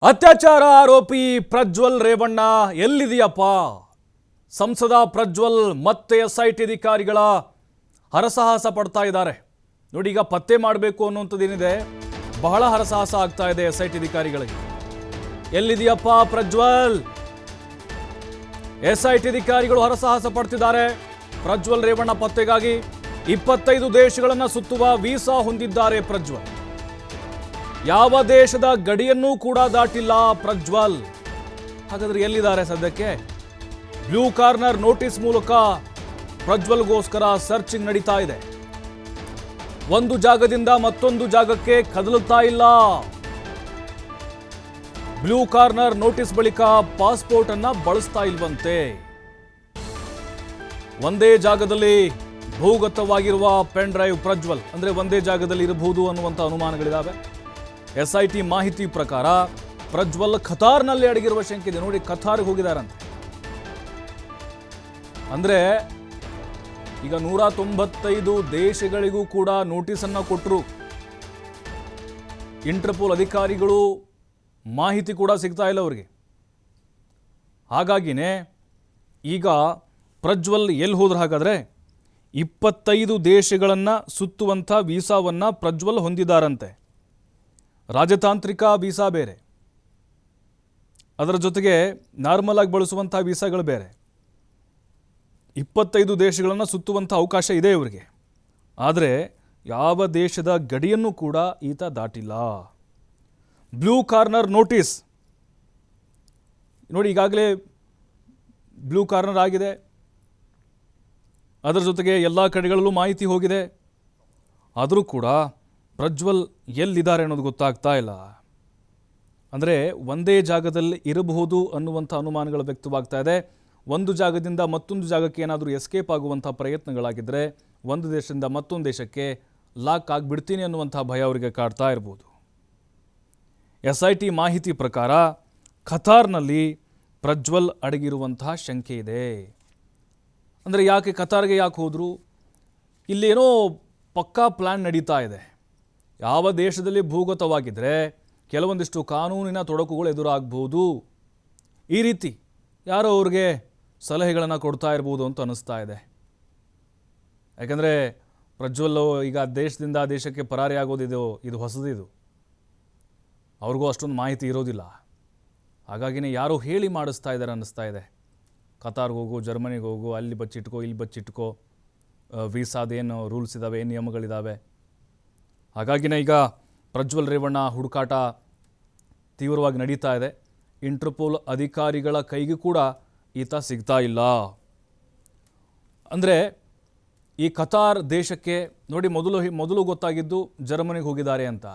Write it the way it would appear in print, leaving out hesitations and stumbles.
ಅತ್ಯಾಚಾರ ಆರೋಪಿ ಪ್ರಜ್ವಲ್ ರೇವಣ್ಣ ಎಲ್ಲಿದೆಯಪ್ಪ? ಸಂಸದ ಪ್ರಜ್ವಲ್ ಮತ್ತೆ ಎಸ್ಐಟಿ ಅಧಿಕಾರಿಗಳ ಹರಸಾಹಸ ಪಡ್ತಾ ಇದ್ದಾರೆ. ನೋಡಿ, ಈಗ ಪತ್ತೆ ಮಾಡಬೇಕು ಅನ್ನುವಂಥದ್ದೇನಿದೆ, ಬಹಳ ಹರಸಾಹಸ ಆಗ್ತಾ ಇದೆ ಎಸ್ಐಟಿ ಅಧಿಕಾರಿಗಳಿಗೆ. ಎಲ್ಲಿದೆಯಪ್ಪ ಪ್ರಜ್ವಲ್? ಎಸ್ಐಟಿ ಅಧಿಕಾರಿಗಳು ಹರಸಾಹಸ ಪಡ್ತಿದ್ದಾರೆ. ಪ್ರಜ್ವಲ್ ರೇವಣ್ಣ ಪತ್ತೆಗಾಗಿ 25 ದೇಶಗಳನ್ನು ಸುತ್ತುವ ವೀಸಾ ಹೊಂದಿದ್ದಾರೆ ಪ್ರಜ್ವಲ್. ಯಾವ ದೇಶದ ಗಡಿಯನ್ನೂ ಕೂಡ ದಾಟಿಲ್ಲ ಪ್ರಜ್ವಲ್. ಹಾಗಾದ್ರೆ ಎಲ್ಲಿದ್ದಾರೆ ಸದ್ಯಕ್ಕೆ? ಬ್ಲೂ ಕಾರ್ನರ್ ನೋಟಿಸ್ ಮೂಲಕ ಪ್ರಜ್ವಲ್ಗೋಸ್ಕರ ಸರ್ಚಿಂಗ್ ನಡೀತಾ ಇದೆ. ಒಂದು ಜಾಗದಿಂದ ಮತ್ತೊಂದು ಜಾಗಕ್ಕೆ ಕದಲುತ್ತಾ ಇಲ್ಲ. ಬ್ಲೂ ಕಾರ್ನರ್ ನೋಟಿಸ್ ಬಳಿಕ ಪಾಸ್ಪೋರ್ಟ್ ಅನ್ನ ಬಳಸ್ತಾ ಇಲ್ವಂತೆ. ಒಂದೇ ಜಾಗದಲ್ಲಿ ಭೂಗತವಾಗಿರುವ ಪೆನ್ ಡ್ರೈವ್ ಪ್ರಜ್ವಲ್, ಅಂದ್ರೆ ಒಂದೇ ಜಾಗದಲ್ಲಿ ಇರಬಹುದು ಅನ್ನುವಂಥ ಅನುಮಾನಗಳಿದಾವೆ. ಎಸ್ಐಟಿ ಮಾಹಿತಿ ಪ್ರಕಾರ ಪ್ರಜ್ವಲ್ ಖತಾರ್ನಲ್ಲಿ ಅಡಗಿರುವ ಶಂಕೆ ಇದೆ. ನೋಡಿ, ಖತಾರ್ಗೆ ಹೋಗಿದಾರಂತೆ. ಅಂದ್ರೆ ಈಗ 195 ದೇಶಗಳಿಗೂ ಕೂಡ ನೋಟಿಸ್ ಅನ್ನ ಕೊಟ್ಟರು. ಇಂಟರ್ಪೋಲ್ ಅಧಿಕಾರಿಗಳು ಮಾಹಿತಿ ಕೂಡ ಸಿಗ್ತಾ ಇಲ್ಲ ಅವರಿಗೆ. ಹಾಗಾಗಿನೇ ಈಗ ಪ್ರಜ್ವಲ್ ಎಲ್ಲಿ ಹೋದ್ರು? ಹಾಗಾದ್ರೆ 25 ದೇಶಗಳನ್ನು ಸುತ್ತುವಂಥ ವೀಸಾವನ್ನ ಪ್ರಜ್ವಲ್ ಹೊಂದಿದ್ದಾರಂತೆ. ರಾಜತಾಂತ್ರಿಕ ವೀಸಾ ಬೇರೆ, ಅದರ ಜೊತೆಗೆ ನಾರ್ಮಲ್ ಆಗಿ ಬಳಸುವಂಥ ವೀಸಾಗಳು ಬೇರೆ. 25 ದೇಶಗಳನ್ನು ಸುತ್ತುವಂಥ ಅವಕಾಶ ಇದೆ ಇವರಿಗೆ. ಆದರೆ ಯಾವ ದೇಶದ ಗಡಿಯನ್ನು ಕೂಡ ಈತ ದಾಟಿಲ್ಲ. ಬ್ಲೂ ಕಾರ್ನರ್ ನೋಟಿಸ್ ನೋಡಿ, ಈಗಾಗಲೇ ಬ್ಲೂ ಕಾರ್ನರ್ ಆಗಿದೆ. ಅದರ ಜೊತೆಗೆ ಎಲ್ಲ ಕಡೆಗಳಲ್ಲೂ ಮಾಹಿತಿ ಹೋಗಿದೆ. ಆದರೂ ಕೂಡ ಪ್ರಜ್ವಲ್ ಎಲ್ಲಿದ್ದಾರೆ ಅನ್ನೋದು ಗೊತ್ತಾಗ್ತಾ ಇಲ್ಲ. ಅಂದರೆ ಒಂದೇ ಜಾಗದಲ್ಲಿ ಇರಬಹುದು ಅನ್ನುವಂಥ ಅನುಮಾನಗಳು ವ್ಯಕ್ತವಾಗ್ತಾ ಇದೆ. ಒಂದು ಜಾಗದಿಂದ ಮತ್ತೊಂದು ಜಾಗಕ್ಕೆ ಏನಾದರೂ ಎಸ್ಕೇಪ್ ಆಗುವಂಥ ಪ್ರಯತ್ನಗಳಾಗಿದ್ದರೆ ಒಂದು ದೇಶದಿಂದ ಮತ್ತೊಂದು ದೇಶಕ್ಕೆ ಲಾಕ್ ಆಗಿಬಿಡ್ತೀನಿ ಅನ್ನುವಂಥ ಭಯ ಅವರಿಗೆ ಕಾಡ್ತಾ ಇರ್ಬೋದು. ಎಸ್ಐಟಿ ಮಾಹಿತಿ ಪ್ರಕಾರ ಖತಾರ್ನಲ್ಲಿ ಪ್ರಜ್ವಲ್ ಅಡಗಿರುವಂತಹ ಶಂಕೆ ಇದೆ. ಅಂದರೆ ಯಾಕೆ ಖತಾರ್ಗೆ ಯಾಕೆ ಹೋದರು? ಇಲ್ಲೇನೋ ಪಕ್ಕಾ ಪ್ಲ್ಯಾನ್ ನಡೀತಾ ಇದೆ. ಯಾವ ದೇಶದಲ್ಲಿ ಭೂಗತವಾಗಿದ್ದರೆ ಕೆಲವೊಂದಿಷ್ಟು ಕಾನೂನಿನ ತೊಡಕುಗಳು ಎದುರಾಗಬಹುದು. ಈ ರೀತಿ ಯಾರೋ ಅವ್ರಿಗೆ ಸಲಹೆಗಳನ್ನು ಕೊಡ್ತಾ ಇರ್ಬೋದು ಅಂತ ಅನ್ನಿಸ್ತಾ ಇದೆ. ಯಾಕಂದರೆ ಪ್ರಜ್ವಲ್ ಈಗ ದೇಶದಿಂದ ದೇಶಕ್ಕೆ ಪರಾರಿ ಆಗೋದಿದು ಇದು ಹೊಸದಿದು. ಅವ್ರಿಗೂ ಅಷ್ಟೊಂದು ಮಾಹಿತಿ ಇರೋದಿಲ್ಲ. ಹಾಗಾಗಿನೇ ಯಾರೋ ಹೇಳಿ ಮಾಡಿಸ್ತಾ ಇದ್ದಾರೆ ಅನ್ನಿಸ್ತಾ ಇದೆ. ಕತಾರ್ಗೆ ಹೋಗು, ಜರ್ಮನಿಗೆ ಹೋಗು, ಅಲ್ಲಿ ಬಚ್ಚಿಟ್ಕೋ, ಇಲ್ಲಿ ಬಚ್ಚಿಟ್ಕೋ, ವೀಸಾದೇನು ರೂಲ್ಸ್ ಇದ್ದಾವೆ, ಏನು ನಿಯಮಗಳಿದ್ದಾವೆ. ಹಾಗಾಗಿನೇ ಈಗ ಪ್ರಜ್ವಲ್ ರೇವಣ್ಣ ಹುಡುಕಾಟ ತೀವ್ರವಾಗಿ ನಡೀತಾ ಇದೆ. ಇಂಟರ್ಪೋಲ್ ಅಧಿಕಾರಿಗಳ ಕೈಗೂ ಕೂಡ ಈತ ಸಿಗ್ತಾ ಇಲ್ಲ. ಅಂದರೆ ಈ ಕತಾರ್ ದೇಶಕ್ಕೆ ನೋಡಿ, ಮೊದಲು ಗೊತ್ತಾಗಿದ್ದು ಜರ್ಮನಿಗೆ ಹೋಗಿದ್ದಾರೆ ಅಂತ.